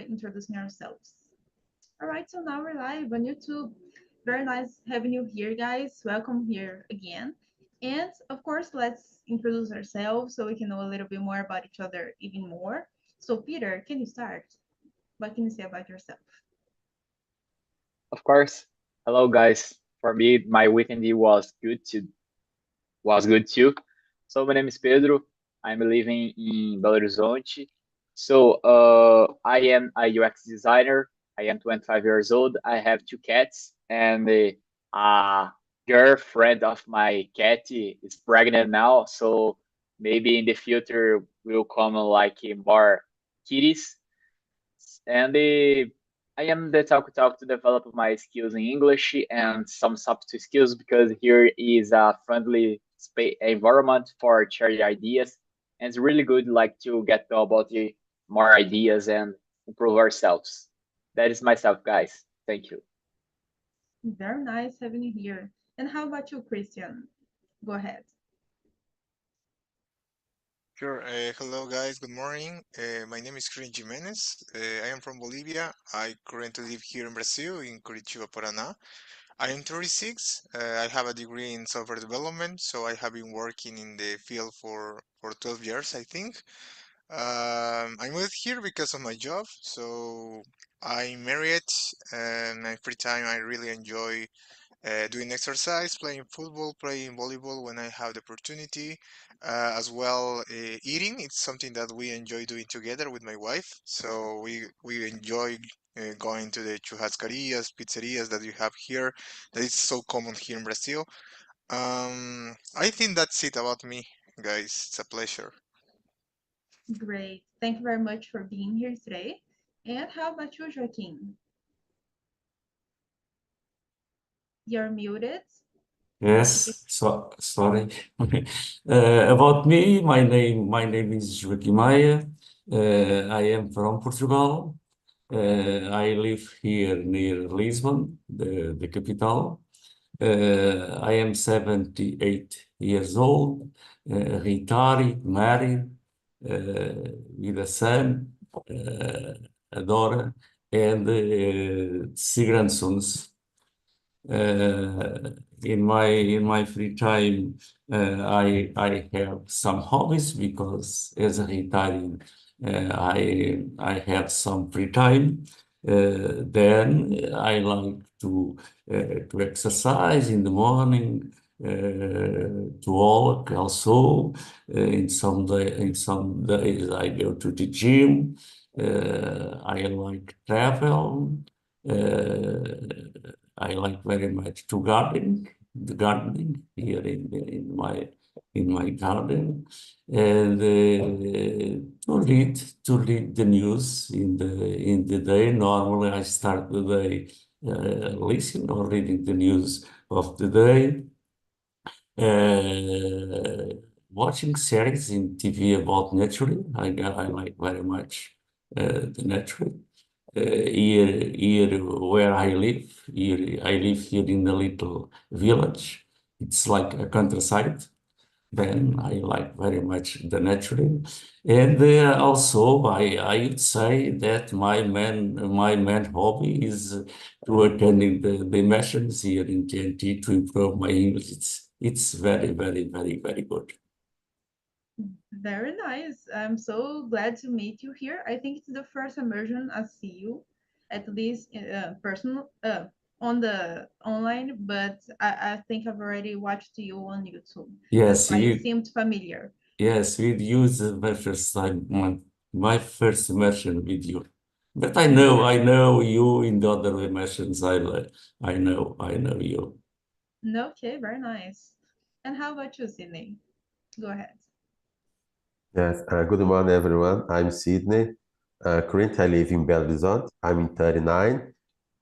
introducing ourselves. All right, so now we're live on YouTube. Very nice having you here, guys. Welcome here again. And of course, let's introduce ourselves so we can know a little bit more about each other even more. So, Peter, can you start? What can you say about yourself? Of course. Hello, guys. For me, my weekend was good too. So my name is Pedro. I'm living in Belo Horizonte. I am a UX designer. I am 25 years old. I have two cats, and a girlfriend of my cat is pregnant now. So maybe in the future will come like more kitties. And I am the talk to develop my skills in English and some soft skills because here is a friendly environment for sharing ideas, and it's really good like to get to know about more ideas and improve ourselves. That is myself, guys. Thank you. Very nice having you here. And how about you, Christian? Go ahead. Sure. Hello, guys. Good morning. My name is Christian Jimenez. I am from Bolivia. I currently live here in Brazil, in Curitiba, Paraná. I am 36. I have a degree in software development, so I have been working in the field for 12 years, I think. I moved here because of my job, so I'm married, and my free time I really enjoy doing exercise, playing football, playing volleyball when I have the opportunity, as well eating. It's something that we enjoy doing together with my wife. So we enjoy going to the churrascarias, pizzerias that you have here. That is so common here in Brazil. I think that's it about me, guys. It's a pleasure. Great. Thank you very much for being here today. And how about you, Joaquin? You're muted. Yes, so sorry. About me, my name is Joaquim Maia. I am from Portugal. I live here near Lisbon, the capital. I am 78 years old, retired, married, with a son, a daughter, and three grandsons. Uh, in my free time, I have some hobbies because as a retiring, I have some free time. Then I like to exercise in the morning, to walk also. In some days I go to the gym. I like travel. Uh, I like very much to gardening here in my garden, and to read the news in the day. Normally, I start the day listening or reading the news of the day, uh, watching series in TV about nature. I like very much the nature. Here where I live here in a little village. It's like a countryside. Then I like very much the nature, and also I would say that my main hobby is to attending the immersions here in TNT to improve my English. It's very very very very good. Very nice. I'm so glad to meet you here. I think it's the first immersion I see you, at least personal on the online, but I think I've already watched you on YouTube. That's Yes, why it you. seemed familiar. Yes, with you is my first time, my first immersion with you. But I know, Great. I know you in the other immersions. I know you. Okay, very nice. And how about you, Sydney? Go ahead. Yes, good morning, everyone. I'm Sydney. Currently, I live in Belo Horizonte. I'm in 39.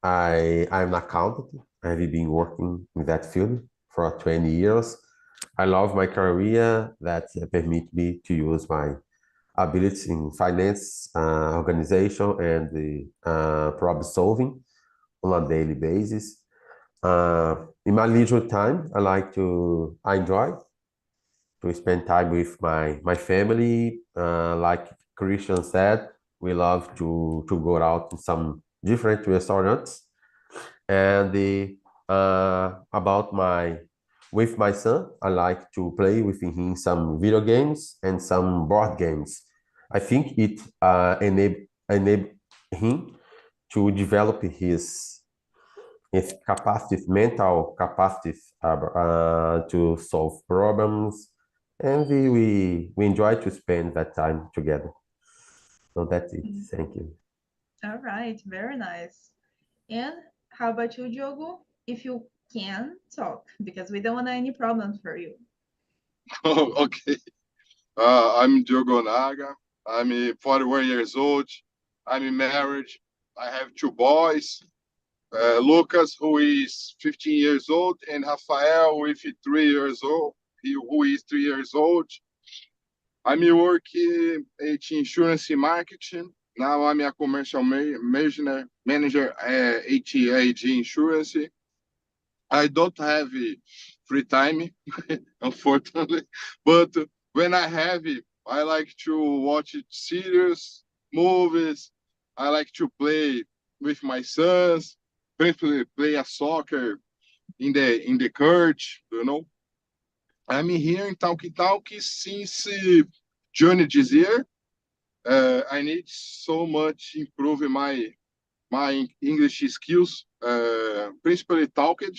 I'm an accountant. I've been working in that field for 20 years. I love my career that permit me to use my abilities in finance, organization, and problem solving on a daily basis. In my leisure time, I enjoy to spend time with my family. Like Christian said, We love to go out in some different restaurants. And about with my son, I like to play with him some video games and some board games. I think it enable him to develop his capacity, mental capacity to solve problems, and we enjoy to spend that time together. So that's it. Thank you. All right, very nice. And how about you, Diogo? If you can talk, because we don't want any problems for you. Oh, okay. I'm Diogo Naga. I'm 41 years old. I'm in marriage. I have two boys. Lucas, who is 15 years old, and Rafael, with 3 years old. Who is 3 years old. I'm working at insurance marketing. Now I'm a commercial manager at AG Insurance. I don't have free time, unfortunately, but when I have it, I like to watch series, movies. I like to play with my sons, play a soccer in the court. I'm here in Talkie Talkie since June this year. I need so much improve my English skills, principally talking.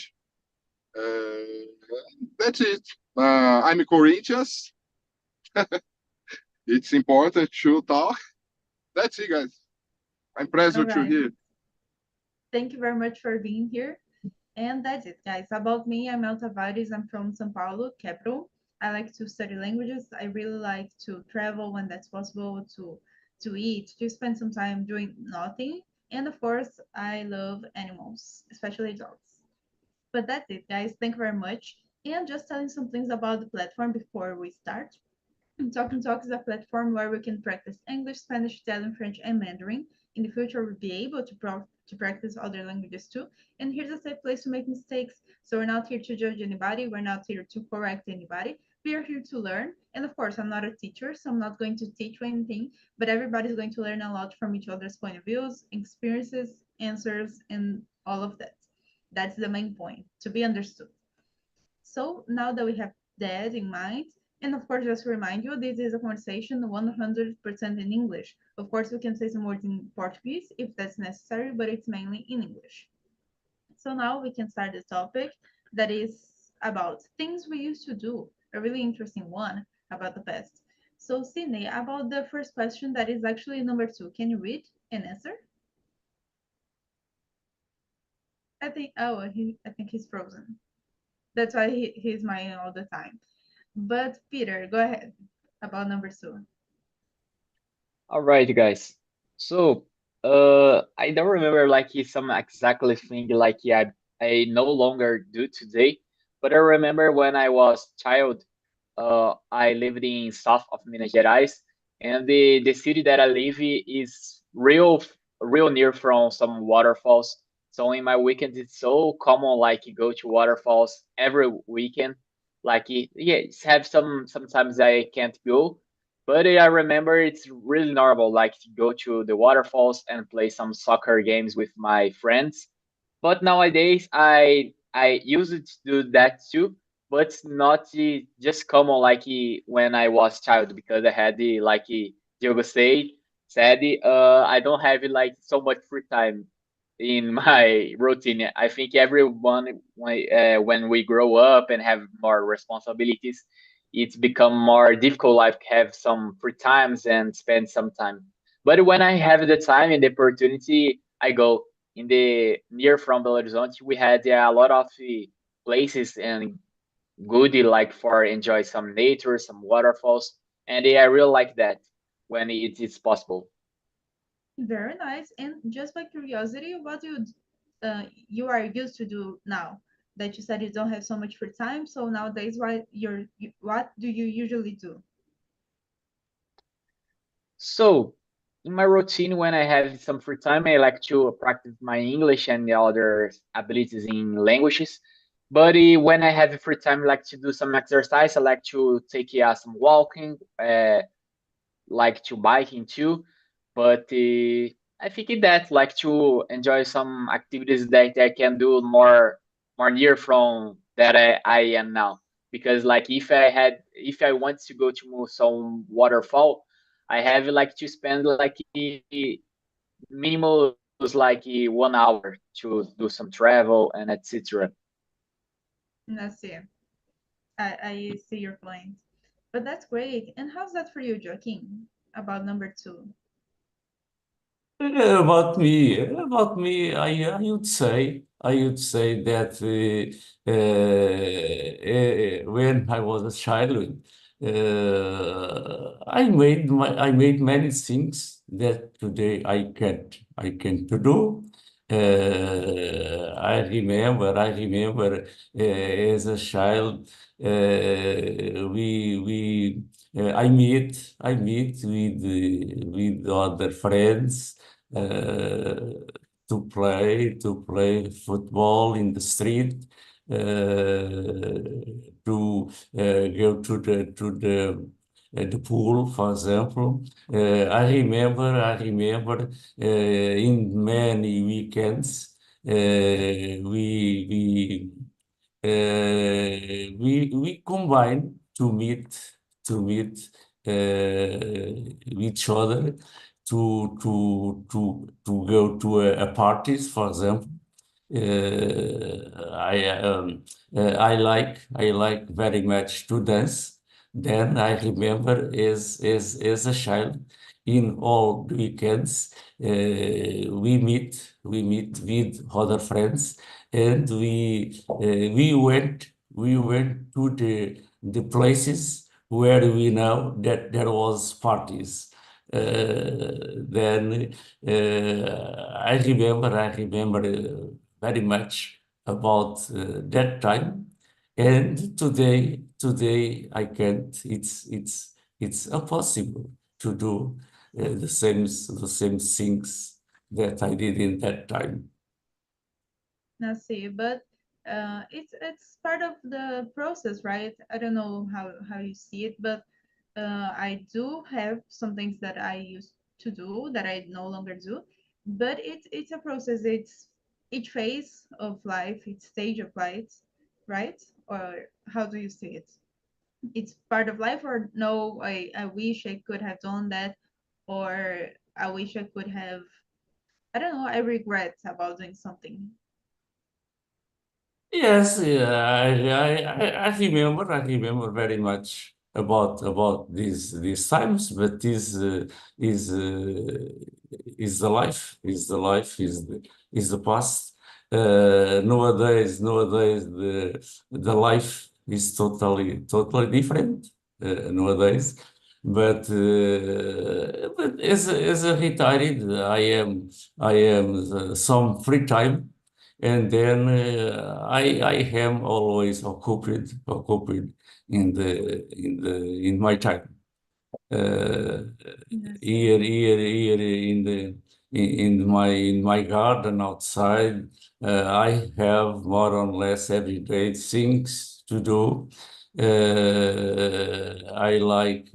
That's it. I'm Corinthians. It's important to talk. That's it, guys. I'm All pleasure to right. hear. Thank you very much for being here. And that's it, guys. About me, I'm El Tavares. I'm from São Paulo, capital. I like to study languages. I really like to travel when that's possible, to eat, to spend some time doing nothing. And of course, I love animals, especially dogs. But that's it, guys. Thank you very much. And just telling some things about the platform before we start. Talking Talk is a platform where we can practice English, Spanish, Italian, French, and Mandarin. In the future, we'll be able to practice other languages too. And here's a safe place to make mistakes. So we're not here to judge anybody. We're not here to correct anybody. We are here to learn. And of course, I'm not a teacher, so I'm not going to teach you anything. But everybody's going to learn a lot from each other's point of views, experiences, answers, and all of that. That's the main point, to be understood. So now that we have that in mind, and of course, just to remind you, this is a conversation 100% in English. Of course, we can say some words in Portuguese if that's necessary, but it's mainly in English. So now we can start the topic that is about things we used to do, a really interesting one about the past. So, Sydney, about the first question that is actually number 2, can you read and answer? I think he's frozen. That's why he's smiling all the time. But Peter, go ahead about number 2. All right, guys. So, I don't remember like some exactly thing like I no longer do today, but I remember when I was child, I lived in south of Minas Gerais, and the city that I live in is real near from some waterfalls. So in my weekends, it's so common like go to waterfalls every weekend. Like yeah, it's have sometimes I can't go, but I remember it's really normal like to go to the waterfalls and play some soccer games with my friends. But nowadays I used to do that too, but it's not just common like when I was child because I had the like Diogo said I don't have like so much free time in my routine. I think everyone when we grow up and have more responsibilities, it's become more difficult like have some free times and spend some time. But when I have the time and the opportunity, I go in the near from Belo Horizonte. We had a lot of places and goodie like for enjoy some nature, some waterfalls, and I really like that when it is possible. Very nice. And just by curiosity, what do you are used to do now? That you said you don't have so much free time, so nowadays, what do you usually do? So in my routine, when I have some free time, I like to practice my English and the other abilities in languages. But when I have free time, I like to do some exercise. I like to take some walking, like to biking too. but I think that like to enjoy some activities that I can do more near from that I am now. Because like if I want to go to some waterfall, I have like to spend like minimum is like 1 hour to do some travel and etc. I see. I see your point. But that's great. And how's that for you, Joaquin? About number two? About me, I would say that when I was a child, I made many things that today I can't do. I remember as a child, I meet with other friends uh, to play football in the street, to go to the pool, for example. I remember in many weekends we we combine to meet each other to go to a parties, for example. I like very much to dance. Then I remember as a child in all weekends we meet with other friends and we went to the places where we know that there was parties. Then I remember very much about that time. And today I can't. It's impossible to do the same things that I did in that time. I see. But it's part of the process, right? I don't know how you see it, but I do have some things that I used to do that I no longer do. But it's a process. It's each phase of life, each stage of life, right? Or how do you see it? It's part of life, or no, I wish I could have done that, or I wish I could have, I don't know, I regret about doing something. Yes, yeah, I remember very much about these times, but is is the life, is the past. Nowadays the life is totally different nowadays. But as a retired, I am some free time, and then I am always occupied in my time. Uh, I see. here in my garden outside, I have more or less every day things to do. I like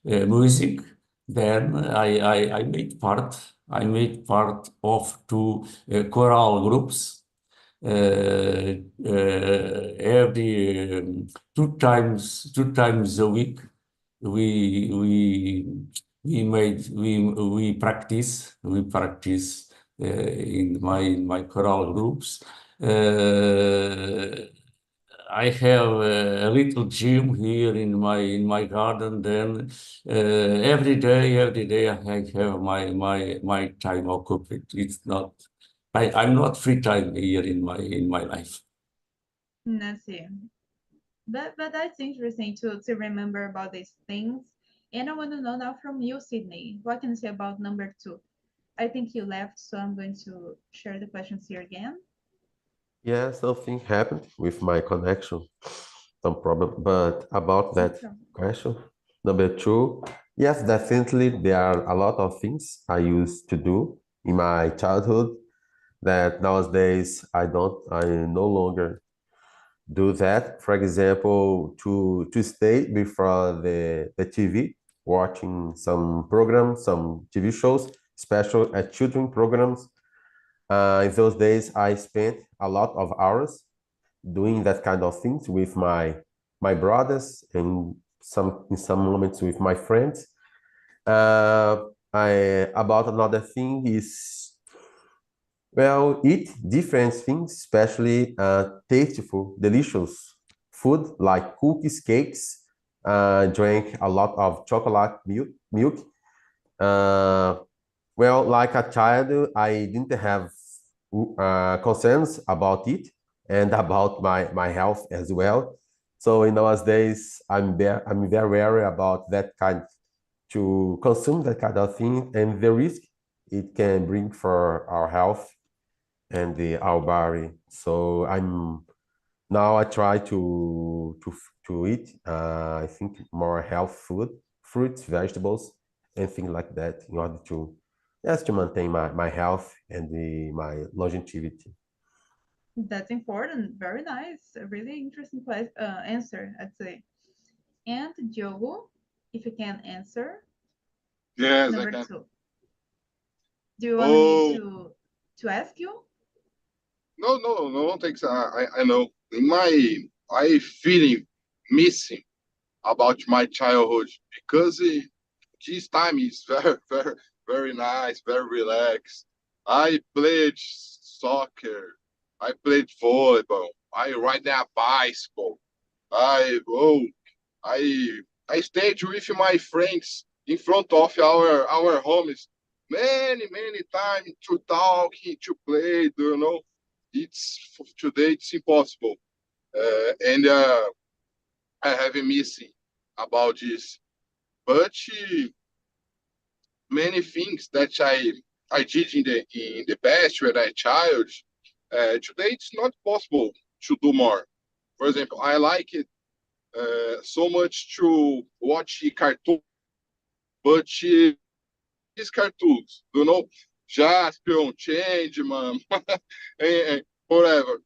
music. Then I made part of two choral groups. Every two times a week we we we practice in my choral groups. Uh, I have a little gym here in my garden. Then every day I have my time occupied. It's not I'm not free time here in my life. I see. But that's interesting to remember about these things. And I want to know now from you, Sydney, what can you say about number two? I think you left, so I'm going to share the questions here again. Yeah, something happened with my connection, some problem. But about No that problem. question, number two, yes, definitely there are a lot of things I used to do in my childhood that nowadays I no longer do that. For example, to stay before the TV watching some programs, some TV shows, special children programs. In those days, I spent a lot of hours doing that kind of things with my brothers and in some moments with my friends. About another thing is, well, eat different things, especially tasteful, delicious food like cookies, cakes. Drank a lot of chocolate milk. Uh, well, like a child, I didn't have concerns about it and about my health as well. So in those days, I'm very wary about that kind to consume that kind of thing and the risk it can bring for our health and our body. So I try to eat I think more health food, fruits, vegetables, and things like that in order to just to maintain my health and my longevity. That's important. Very nice. A really interesting answer, I'd say. And Diogo, if you can answer Yes, I number can. 2. Do you want me Oh, to ask you? no, thanks. I know. In I feeling missing about my childhood because this time is very, very nice, very relaxed. I played soccer. I played volleyball. I ride a bicycle. I oh, I I stayed with my friends in front of our homes many times to talk, to play. Do you know? Today it's impossible, and I have a missing about this. But many things that I did in the past when I child, today it's not possible to do more. For example, I like it so much to watch cartoon, but these cartoons, you know, Jaspion, Changeman, and whatever.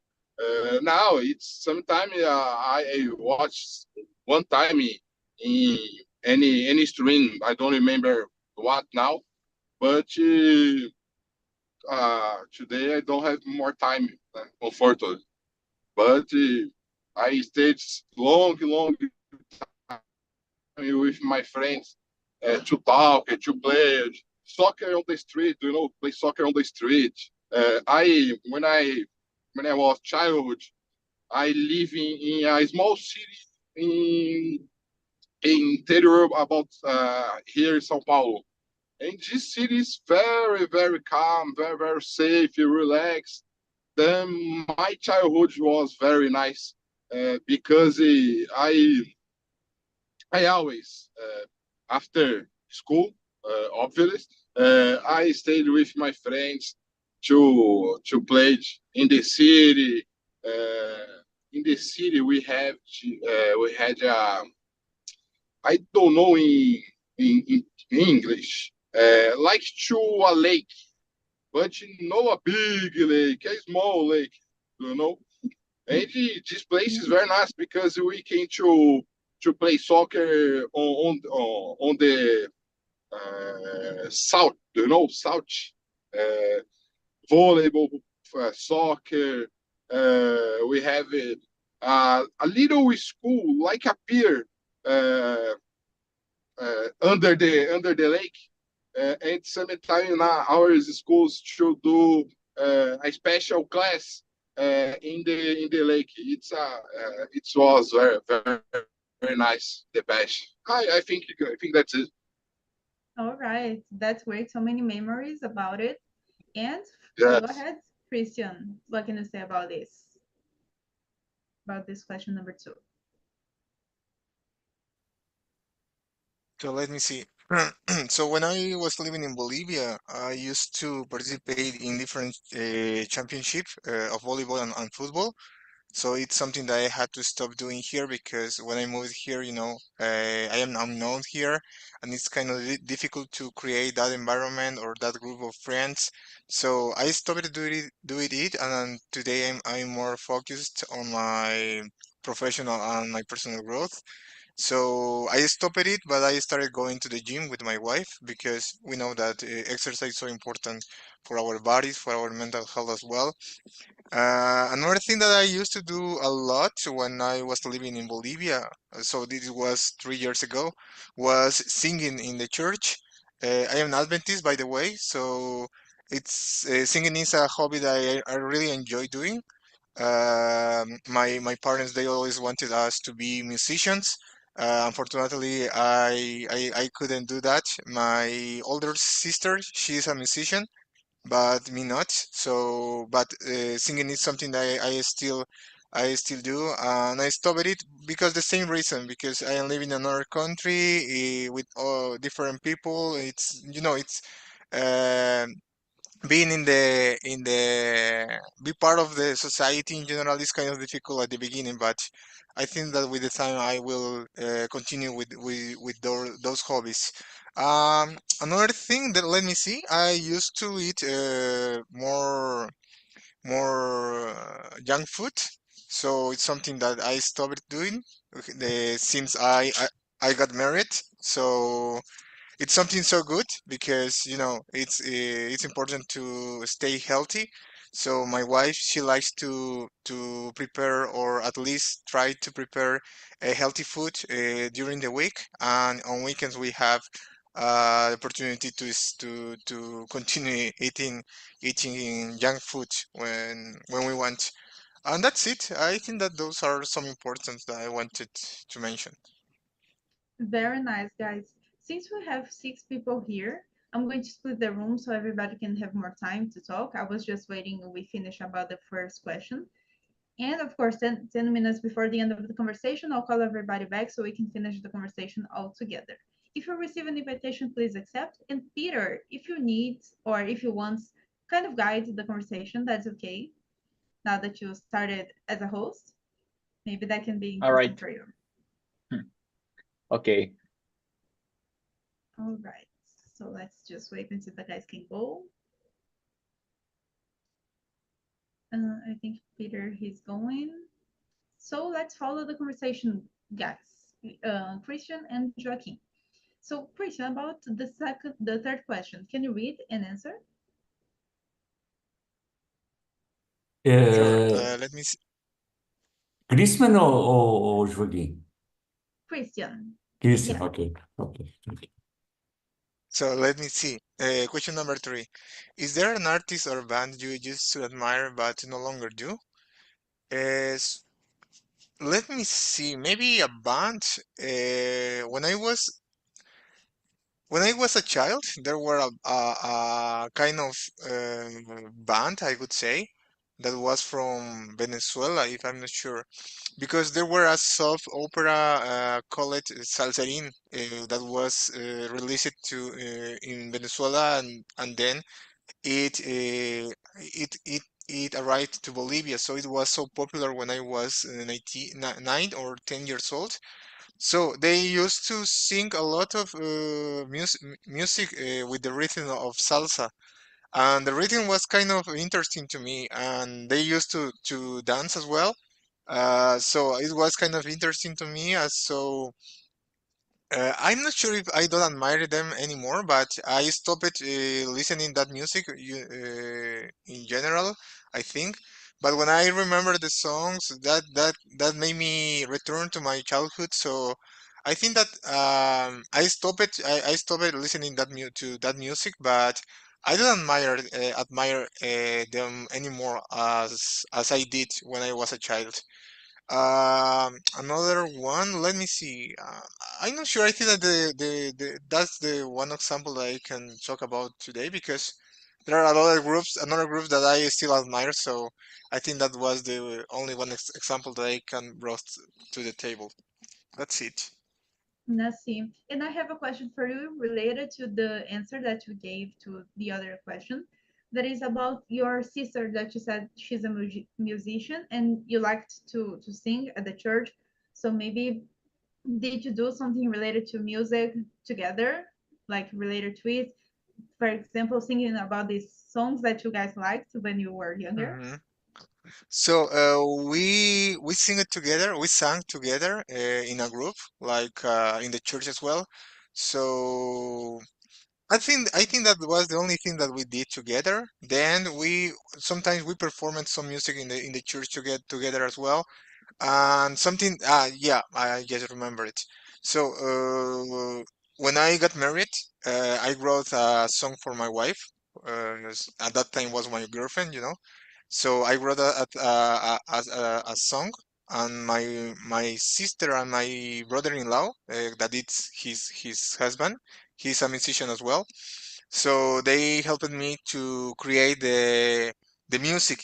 Now it's sometimes I watch one time in any stream. I don't remember what now, but today I don't have more time, unfortunately. But I stayed long with my friends to talk, to play soccer on the street. You know, play soccer on the street. I when I was child, I live in a small city in interior about here in São Paulo. And this city is very calm, very safe, relaxed. Then my childhood was very nice because I always after school, obviously, I stayed with my friends to play in the city. In the city, we had I don't know in English like to a lake, but not a big lake, a small lake, you know. And this place is very nice because we came to play soccer on the south, you know, south uh, volleyball, soccer. We have a little school like a pier uh, under the lake. And sometimes our schools should do a special class in the lake. It was very nice. The best. I think that's it. All right. That's great. So many memories about it. And go Yes. ahead, Christian. What can you say about this? About this question number 2. So let me see. So when I was living in Bolivia, I used to participate in different championships of volleyball and football. So it's something that I had to stop doing here because when I moved here, I am unknown here, and it's kind of difficult to create that environment or that group of friends. So I stopped doing it, and today I'm more focused on my professional and my personal growth. So I stopped it, but I started going to the gym with my wife because we know that exercise is so important for our bodies, for our mental health as well. Another thing that I used to do a lot when I was living in Bolivia, so this was 3 years ago, was singing in the church. I am an Adventist, by the way, so it's singing is a hobby that I really enjoy doing. My parents they always wanted us to be musicians. Unfortunately, I couldn't do that. My older sister, she's a musician, but me not. So, but singing is something that I still do, and I stopped it because the same reason, because I am living in another country with different people. It's um being be part of the society in general is kind of difficult at the beginning, but I think that with the time I will continue with those hobbies. Another thing that let me see, I used to eat more junk food, so it's something that I stopped doing since I got married. So it's something so good because it's important to stay healthy. So my wife she likes to prepare or at least try to prepare a healthy food during the week, and on weekends we have the opportunity to continue eating junk food when we want. And that's it. I think that those are some importance that I wanted to mention. Very nice, guys. Since we have 6 people here, I'm going to split the room so everybody can have more time to talk. I was just waiting we finish about the first question. And of course, 10 minutes before the end of the conversation, I'll call everybody back so we can finish the conversation all together. If you receive an invitation, please accept. And Peter, if you need or if you want kind of guide the conversation, that's okay. Now that you started as a host, maybe that can be All interesting right. for you. Okay. All right. So let's just wait until the guys can go. I think Peter, he's going. So let's follow the conversation, guys. Christian and Joaquin. So, Christian, about the third question, can you read and answer? Sure. Uh, Let me see. Chrisman ou Joaquim? Christian. Christian, Yeah. okay. Okay. So let me see. Question number three. Is there an artist or band you used to admire but no longer do? Is Let me see. Maybe a band. When I was a child, there were a kind of band, I would say, that was from Venezuela, if I'm not sure, because there were a soft opera called Salserin that was released in Venezuela, and then it arrived to Bolivia. So it was so popular when I was 9 or 10 years old. So they used to sing a lot of music with the rhythm of salsa, and the rhythm was kind of interesting to me. And they used to dance as well. So it was kind of interesting to me. I'm not sure if I don't admire them anymore, but I stopped listening that music in general, I think. But when I remember the songs, that made me return to my childhood. So I think that I stopped listening to that music, but I don't admire them anymore as I did when I was a child. Another one. Let me see. I'm not sure. I think that that's the one example that I can talk about today because there are another groups that I still admire. So I think that was the only one example that I can brought to the table. That's it. Nassim. And I have a question for you related to the answer that you gave to the other question. That is about your sister that you said she's a musician and you liked to sing at the church. So maybe did you do something related to music together, like related to it? For example, singing about these songs that you guys liked when you were younger? Hmm. So we sing it together. We sang together in a group, like in the church as well. So I think that was the only thing that we did together. Then we sometimes we performed some music in the church to get together as well. And something, yeah, I just remember it. So, when I got married, I wrote a song for my wife. At that time was my girlfriend, you know. So I wrote a song, and my sister and my brother-in-law, that it's his husband, he's a musician as well. So they helped me to create the music.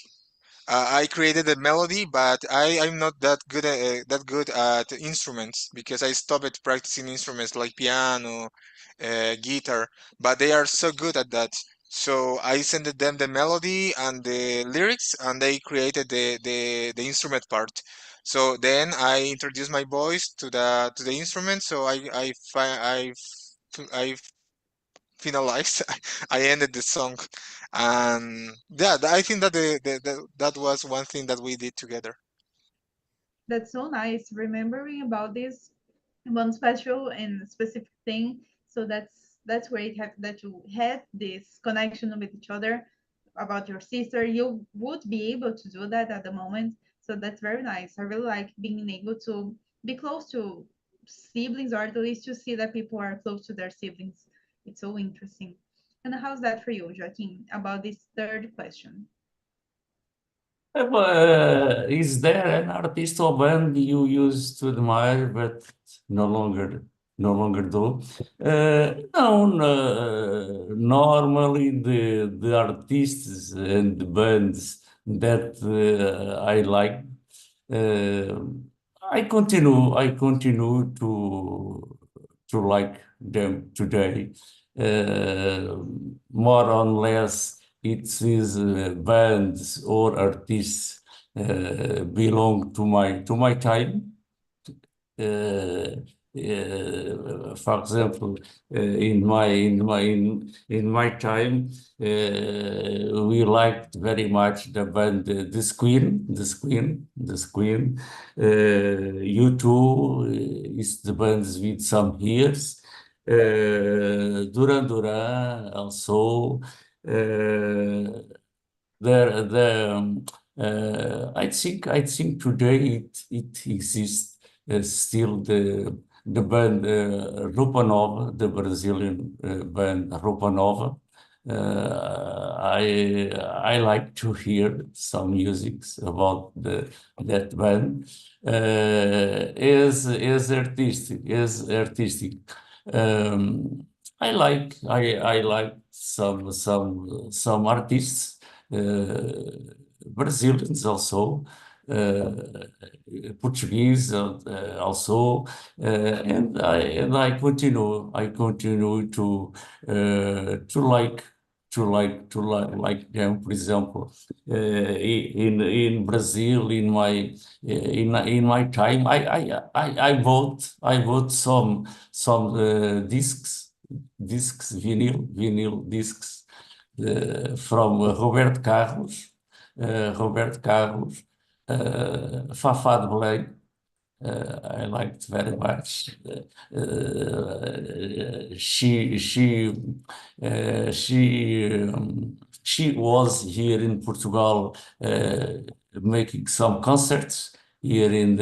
I created a melody, but I'm not that good at instruments because I stopped practicing instruments like piano, guitar. But they are so good at that. So I sent them the melody and the lyrics, and they created the instrument part. So then I introduced my voice to the instrument. So I finalized. I ended the song, and yeah, I think that that was one thing that we did together. That's so nice. Remembering about this one special and specific thing. So that's great that you had this connection with each other about your sister. You would be able to do that at the moment. So that's very nice. I really like being able to be close to siblings, or at least to see that people are close to their siblings. It's so interesting. And how's that for you, Joaquin, about this third question? Is there an artist or band you used to admire but no longer no longer do? No, no, normally the artists and the bands that I like, uh, I continue to like them today. Uh, More or less it is bands or artists belong to my time. For example, in my time, we liked very much the band the Queen. U2 is the bands with some years. Duran Duran also. Uh, I think today it exists still the band Roupa Nova, the Brazilian band Roupa Nova. I like to hear some musics about that band. Is artistic. Um, I like some artists, Brazilians also, uh, Portuguese also, and I continue to like them. For example, in Brazil, in my time, I bought some discs, vinyl discs from Roberto Carlos, Fafá de Belém. I liked very much. She was here in Portugal making some concerts here in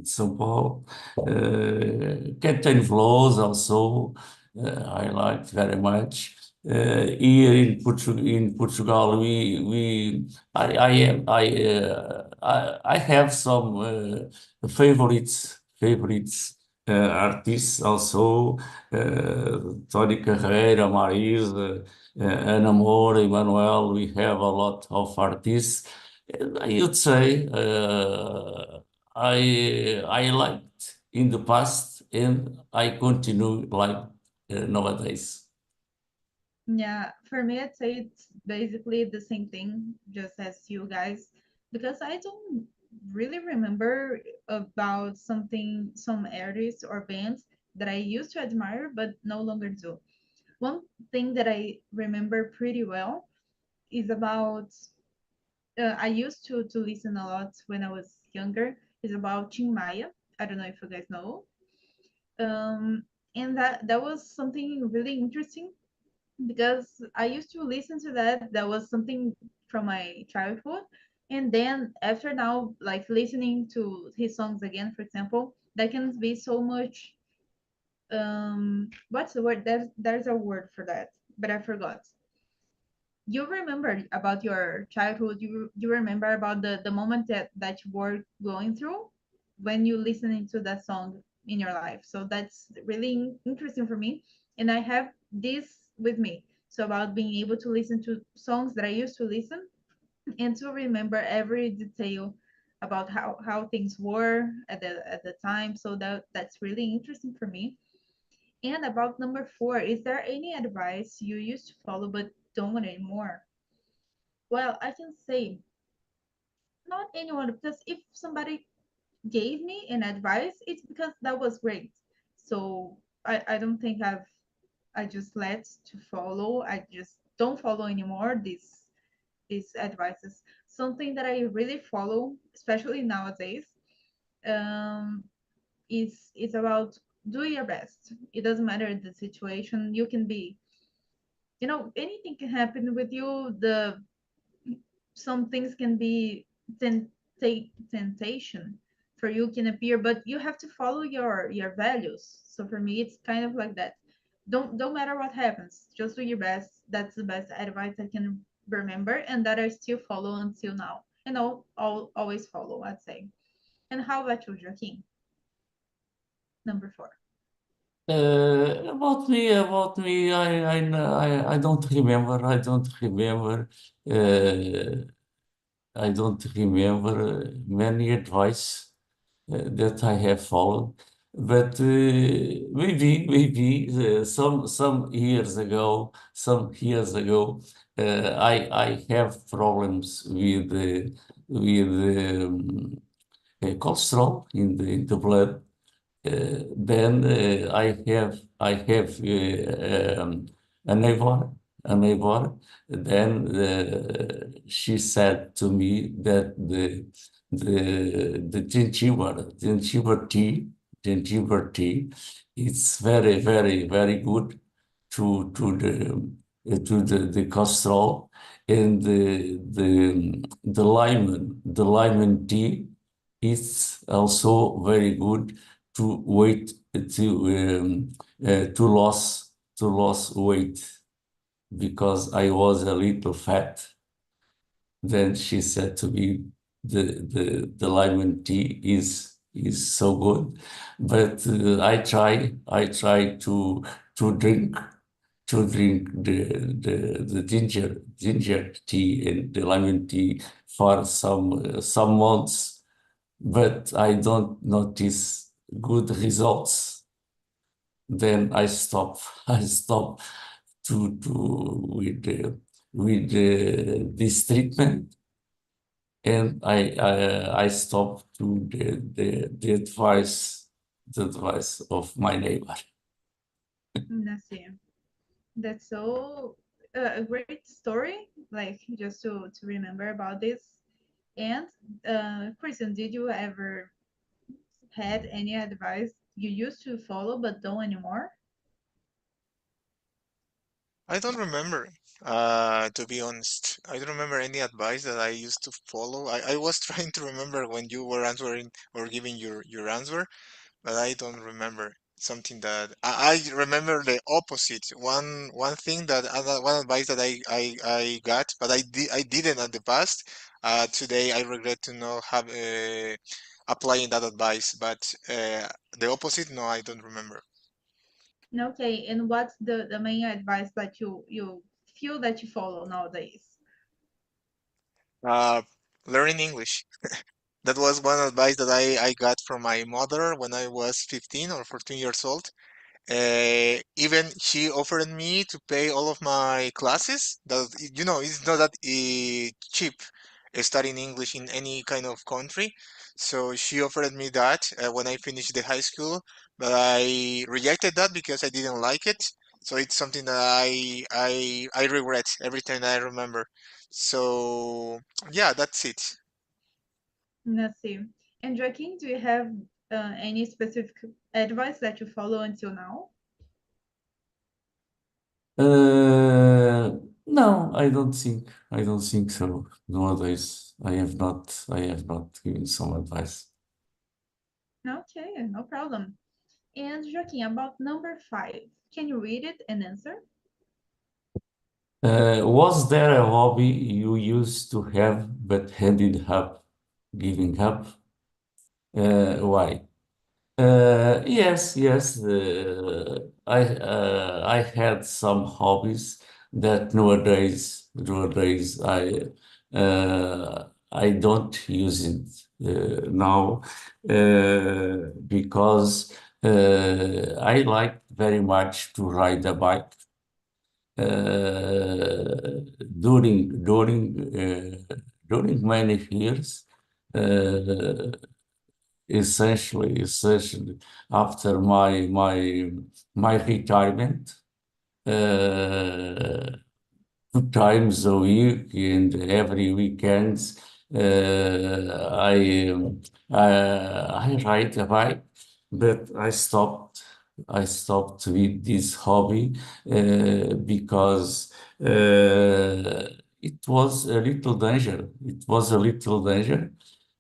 São Paulo. Captain Veloso also, I liked very much. Here in Portugal, I have some favorites artists also. Tony Carreira, Marisa, Ana Moura, Emanuel. We have a lot of artists. And I would say I liked in the past and I continue like nowadays. Yeah, for me, I'd say it's basically the same thing, just as you guys, because I don't really remember about some artists or bands that I used to admire, but no longer do. One thing that I remember pretty well is about I used to listen a lot when I was younger. It's about Tim Maya. I don't know if you guys know. And that was something really interesting because I used to listen to that. That was something from my childhood. And then after now, like listening to his songs again, for example, that can be so much. What's the word? There's a word for that, but I forgot. You remember about your childhood. You remember about the moment that you were going through when you listening to that song in your life. So that's really interesting for me, and I have this with me. So about being able to listen to songs that I used to listen and to remember every detail about how things were at the time. So that's really interesting for me. And about number four, is there any advice you used to follow but don't anymore? Well, I can say not anyone, because if somebody gave me an advice, it's because that was great. So I don't think I just let to follow. I just don't follow anymore these advices. Something that I really follow, especially nowadays, um, is about do your best. It doesn't matter the situation. You can be, anything can happen with you. The Some things can be temptation for you can appear, but you have to follow your values. So for me it's kind of like that. Don't matter what happens, just do your best. That's the best advice I can remember, and that I still follow until now, and I'll always follow, I'd say. And how about you, Joaquin? Number four. About me, I don't remember. I don't remember many advice that I have followed, but maybe some years ago, I have problems with cholesterol in the blood. Then I have a neighbor. Then she said to me that the ginger tea, it's very good to the cholesterol, and the lemon tea is also very good to weight to lose weight, because I was a little fat. Then she said to me, the lemon tea is so good, but I try to drink the ginger tea and the lemon tea for some months, but I don't notice good results. Then I stop. I stop to with this treatment, and I stop to the advice of my neighbor. Let's see. That's so a great story, like just to remember about this. And Kristen, did you ever had any advice you used to follow but don't anymore? I don't remember, to be honest. I don't remember any advice that I used to follow. I was trying to remember when you were answering or giving your answer, but I don't remember something that I remember the opposite. One thing that one advice that I got, but I didn't at the past. Today I regret to not have applying that advice, but the opposite, no, I don't remember. Okay, and what's the main advice that you feel that you follow nowadays? Uh, Learning English. That was one advice that I got from my mother when I was 15 or 14 years old. Even she offered me to pay all of my classes. That it's not that cheap studying English in any kind of country. So she offered me that when I finished the high school, but I rejected that because I didn't like it. So it's something that I regret every time I remember. So yeah, that's it. Let's see. And Joaquin, do you have any specific advice that you follow until now? No, I don't think so. Nowadays, I have not given some advice. Okay, no problem. And Joaquin, about number 5, can you read it and answer? Was there a hobby you used to have but ended up giving up? Why? Yes, yes. I had some hobbies that nowadays I don't use it now because I like very much to ride a bike. During many years, uh, essentially after my retirement, uh, 2 times a week and every weekend, I ride a bike, but I stopped with this hobby because it was a little danger. It was a little danger.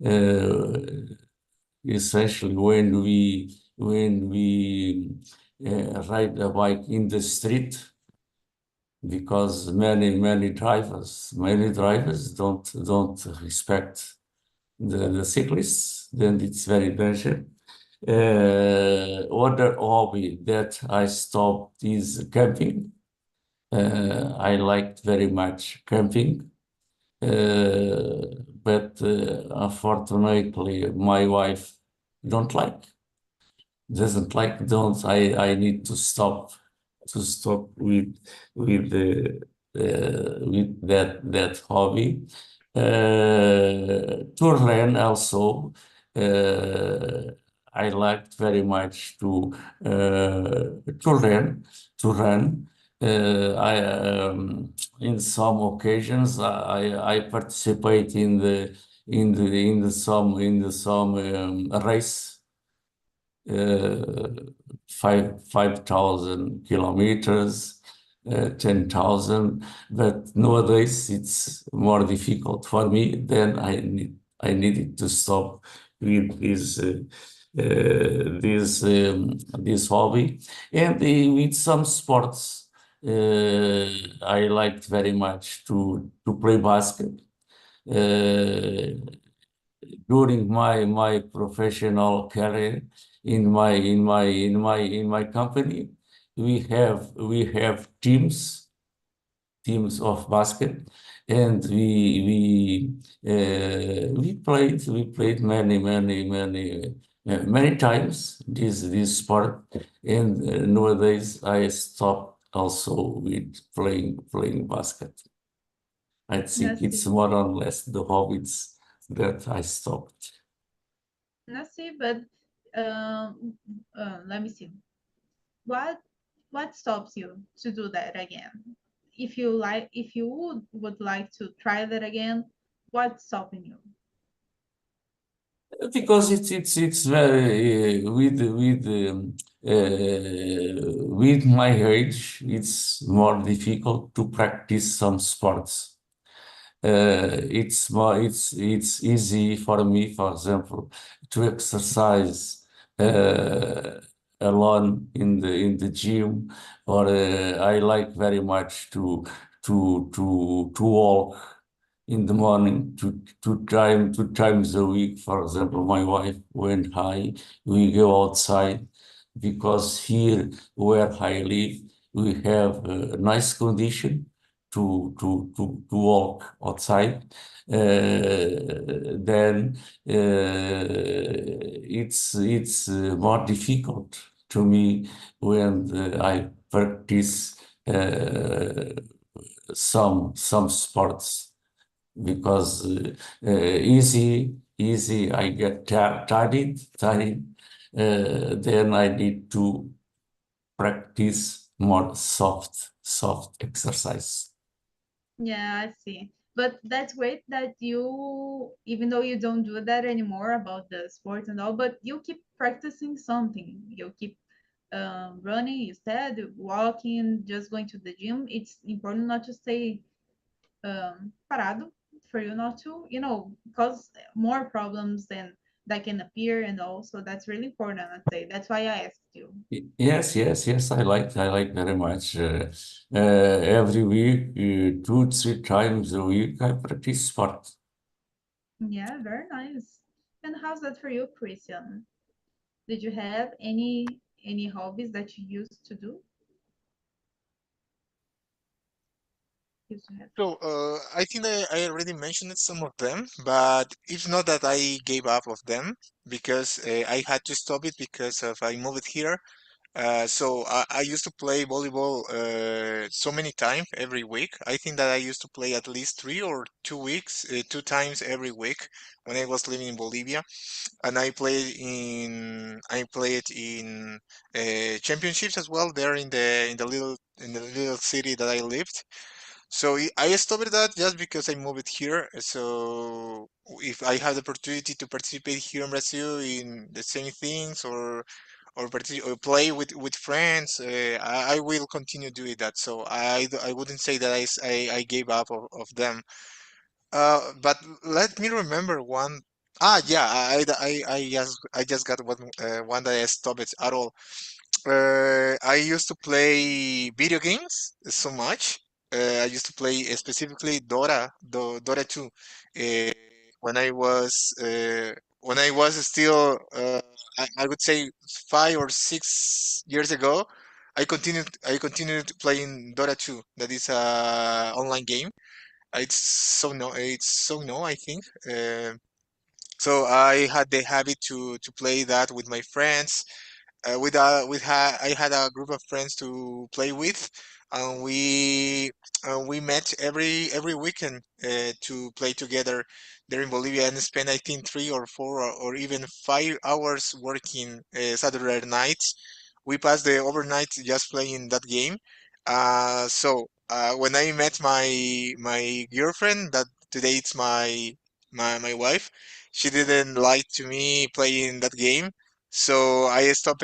Uh, Essentially when we ride a bike in the street, because many drivers don't respect the cyclists, then it's very dangerous. Other hobby that I stopped is camping. I liked very much camping, but unfortunately my wife don't like doesn't like don't I need to stop with that hobby. To learn also, uh, I liked very much to run. I In some occasions I participate in the some race, uh, 5,000 kilometers, 10,000. But nowadays it's more difficult for me. Then I needed to stop with this hobby, and with some sports. I liked very much to play basket. Uh, During my professional career in my company, we have teams of basket, and we played many times this sport, and nowadays I stopped also with playing basket. I think Let's it's see. more or less the hobbies that I stopped. Let's see, but let me see. What what stops you to do that again? If you would like to try that again, what's stopping you? Because it's very with my age, it's more difficult to practice some sports. It's easy for me, for example, to exercise alone in the gym, or I like very much to walk in the morning, two times a week. For example, my wife went high, we go outside, because here where I live, we have a nice condition to walk outside. Then it's more difficult to me when I practice some sports, because easy I get tired. Then I need to practice more soft exercise. Yeah, I see. But that's great that you, even though you don't do that anymore about the sport and all, but you keep practicing something. You keep running instead, walking, just going to the gym. It's important not to stay parado, for you not to, cause more problems than that can appear and all. So that's really important, I'd say. That's why I asked you. Yes, yes, yes. I like very much. Every week, 2, 3 times a week, I practice sport. Yeah, very nice. And how's that for you, Christian? Did you have any hobbies that you used to do? Used to have. So, I think I already mentioned some of them, but it's not that I gave up of them because I had to stop it because of I moved here. So I used to play volleyball so many times every week. I think that I used to play at least 3 or 2 weeks, 2 times every week when I was living in Bolivia, and I played in championships as well there in the little city that I lived. So I stopped that just because I moved here. So if I have the opportunity to participate here in Brazil in the same things or play with friends, I will continue doing that. So I wouldn't say that I gave up of them. But let me remember one. Yeah, I just got one that I stopped at all. I used to play video games so much. I used to play specifically Dota 2. Uh, when I was still, I would say 5 or 6 years ago, I continued playing Dota 2. That is a online game. It's so no, I think. So I had the habit to play that with my friends. I had a group of friends to play with, and we met every weekend to play together there in Bolivia and spend I think 3 or 4 or even 5 hours working Saturday nights. We passed the overnight just playing that game. So when I met my girlfriend, that today it's my wife, she didn't like to me playing that game. So I stopped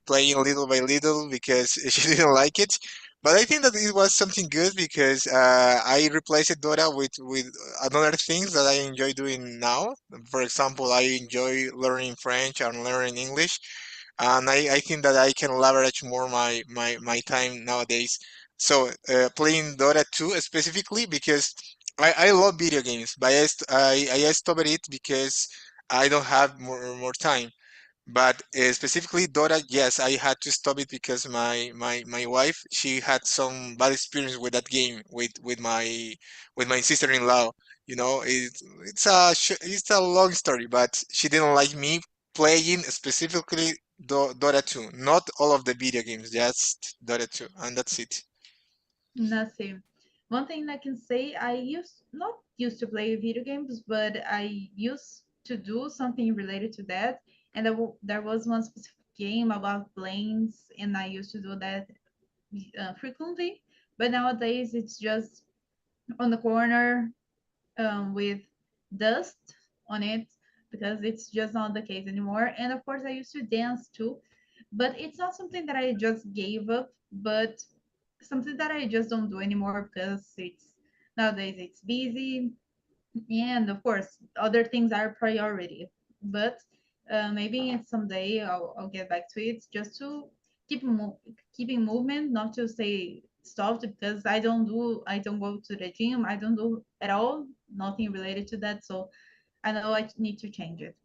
playing little by little because she didn't like it. But I think that it was something good because I replaced Dota with another things that I enjoy doing now. For example, I enjoy learning French and learning English, and I think that I can leverage more my time nowadays. So playing Dota 2 specifically because I love video games, but I stopped it because I don't have more time. But specifically Dota, yes, I had to stop it because my wife, she had some bad experience with that game with my sister-in-law. It's a long story, but she didn't like me playing specifically Dota 2, not all of the video games, just Dota 2, and that's it. Nothing. One thing I can say, I not used to play video games, but I used to do something related to that. And there was one specific game about planes, and I used to do that frequently. But nowadays, it's just on the corner with dust on it because it's just not the case anymore. And of course, I used to dance too, but it's not something that I just gave up, but something that I just don't do anymore because it's nowadays it's busy, and of course other things are priority. But maybe someday I'll get back to it just to keeping movement, not to say stopped because I don't go to the gym, I don't do at all, nothing related to that. So I know I need to change it.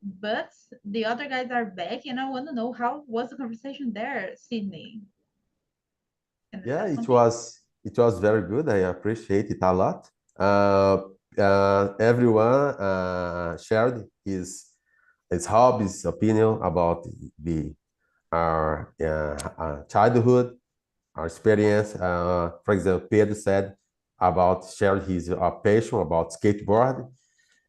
But the other guys are back, and I want to know how was the conversation there, Sydney? Can I Yeah, ask it something? was it was very good. I appreciate it a lot. Everyone shared his hobbies, opinion about the our childhood, our experience. For example, Pedro said about sharing his passion about skateboard,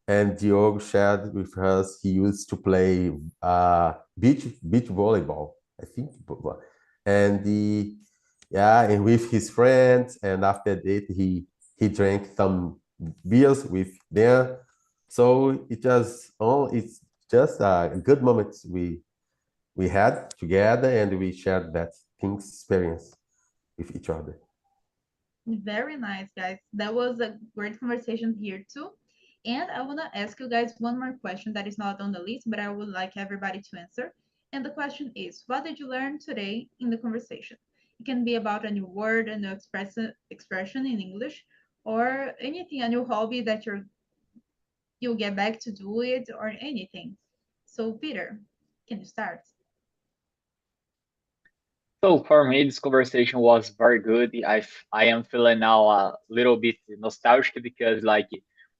and Diogo shared with us he used to play beach volleyball. I think and and with his friends, and after that he drank some beers with them. So it's just a good moments we had together, and we shared that things experience with each other. Very nice, guys. That was a great conversation here too. And I want to ask you guys one more question that is not on the list, but I would like everybody to answer. And the question is, what did you learn today in the conversation? It can be about a new word, a new expression in English, or anything, a new hobby that you'll get back to do it, or anything. So, Peter, can you start? So for me, this conversation was very good. I am feeling now a little bit nostalgic because like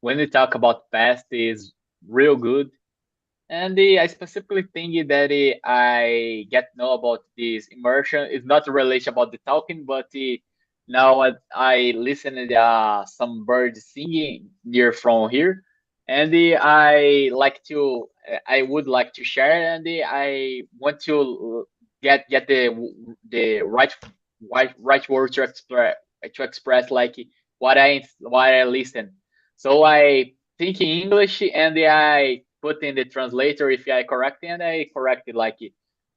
when we talk about past is real good. And I specifically think that I get to know about this immersion. It's not really about the talking, but now I listen to some birds singing near from here, and I would like to share, and I want to get the right word to express like what I listen. So I think in English and I put in the translator if I correct it, and I correct it like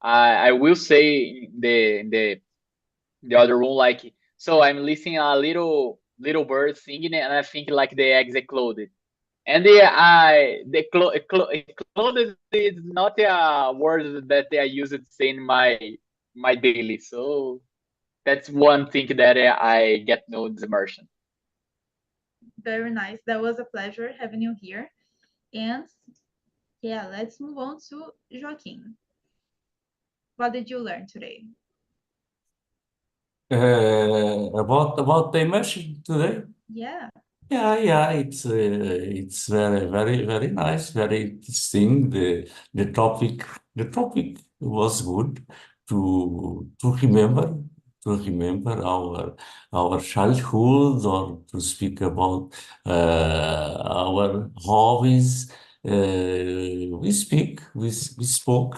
I will say in the other room like so I'm listening a little bird singing and I think like the eggs exploded. And clothes is not a word that I use to say in my daily. So that's one thing that I get to know this immersion. Very nice. That was a pleasure having you here. And yeah, let's move on to Joaquin. What did you learn today? About the immersion today. Yeah, Yeah, it's very nice, very interesting. The topic was good to remember our childhood, or to speak about our hobbies. We spoke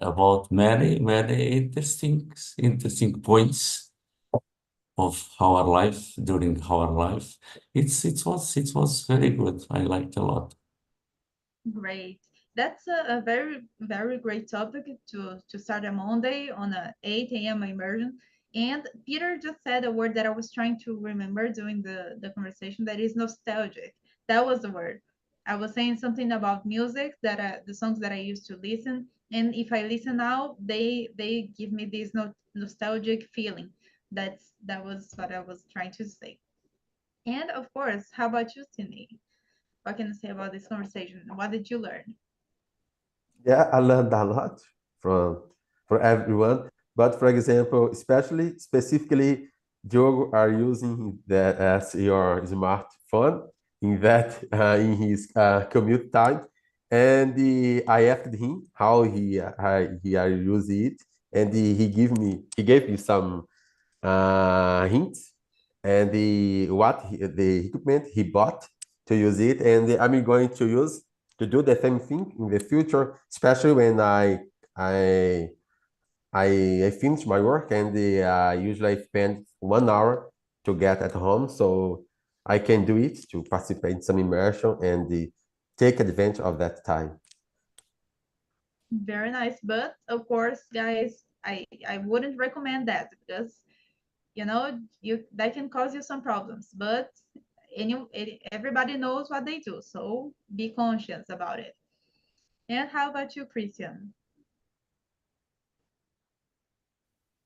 about many interesting points of our life during our life. It was very good. I liked a lot. great. That's a very great topic to start a Monday on a 8 a.m. immersion. And Peter just said a word that I was trying to remember during the conversation that is nostalgic. That was the word. I was saying something about music that the songs that I used to listen, and if I listen now, they give me this nostalgic feeling. That was what I was trying to say. And of course, how about you, Cindy? What can you say about this conversation? What did you learn? Yeah, I learned a lot from from everyone. But for example, especially specifically, Diogo are using that as your smartphone in his commute time, and I asked him how he are using it, and he gave me some hints and the equipment he bought to use it, and I'm going to use to do the same thing in the future, especially when I I finish my work, and usually I spend 1 hour to get at home, so I can do it to participate in some immersion and take advantage of that time. Very nice, but of course, guys, I wouldn't recommend that because you that can cause you some problems. But everybody knows what they do, so be conscious about it. And how about you, Christian?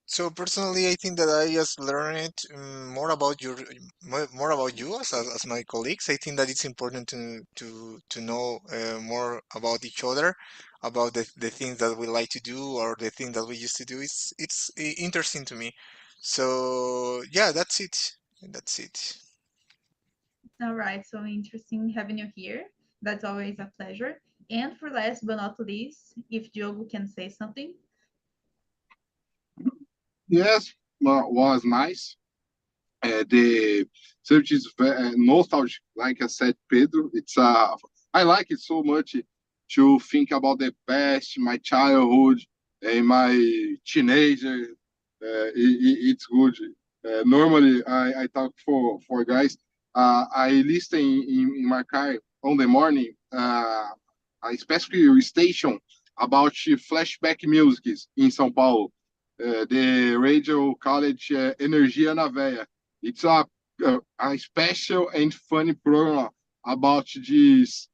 So personally, I think that I just learned more about more about you as my colleagues. I think that it's important to know more about each other, about the things that we like to do or the things that we used to do. It's interesting to me. So yeah, that's it. That's it. All right, so interesting having you here. That's always a pleasure. And for last but not least, if Diogo can say something. Yes, was nice. The subject is very nostalgic, like I said, Pedro. I like it so much to think about the past, my childhood, in my teenager. It's good. Normally, I talk for guys. I listen in my car on the morning. A specific station about flashback music in São Paulo. The radio called Energia na Veia. It's a special and funny program about these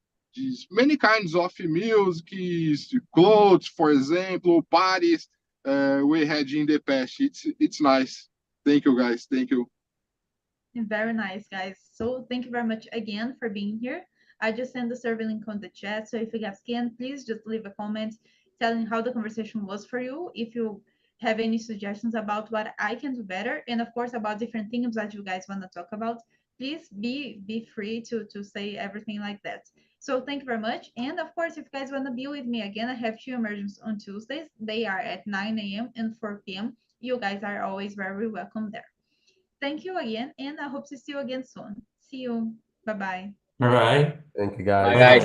many kinds of music, clothes, for example, parties we had in the past. It's nice. Thank you, guys. Thank you. Very nice, guys. So thank you very much again for being here. I just sent the survey link on the chat. So if you guys can, please just leave a comment telling how the conversation was for you. If you have any suggestions about what I can do better, and of course about different things that you guys want to talk about, please be free to say everything like that. So thank you very much. And of course, if you guys want to be with me again, I have 2 immersions on Tuesdays. They are at 9 a.m. and 4 p.m. You guys are always very welcome there. Thank you again, and I hope to see you again soon. See you. Bye bye. All right. Thank you, Bye, guys. guys. Bye.